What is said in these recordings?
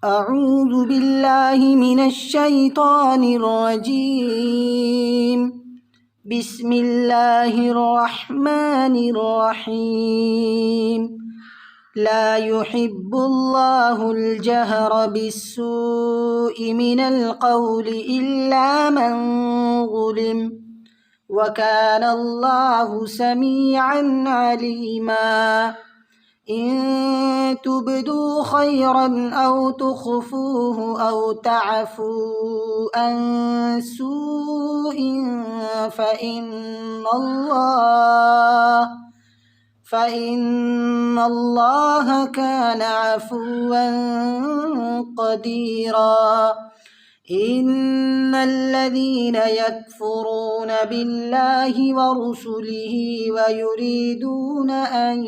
أعوذ بالله من الشيطان الرجيم. بسم الله الرحمن الرحيم. لا يحب الله الجهر بالسوء من القول إلا من ظلم، وكان الله سميعا عليما. إن تبدوا خيرا أو تخفوه أو تعفوا عن سوء فإن الله كان عفوا قديرا. إن الذين يكفرون بالله ورسله ويريدون أن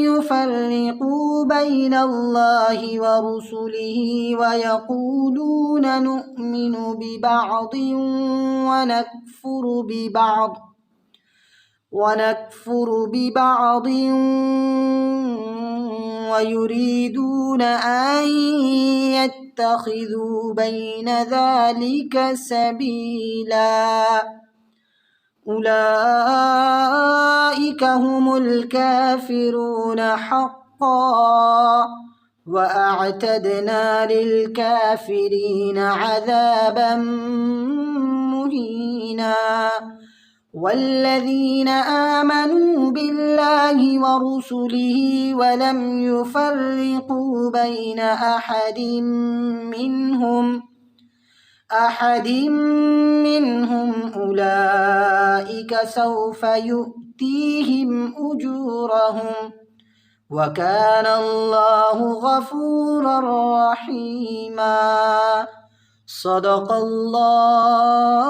يفرقوا بين الله ورسله ويقولون نؤمن ببعض ونكفر ببعض ويريدون أن يتخذوا بين ذلك سبيلا. أولئك هم الكافرون حقا، وأعتدنا للكافرين عذابا مهينا. والذين آمنوا بالله ورسله ولم يفرقوا بين أحد منهم أولئك سوف يؤتيهم أجورهم، وكان الله غفورا رحيما. صدق الله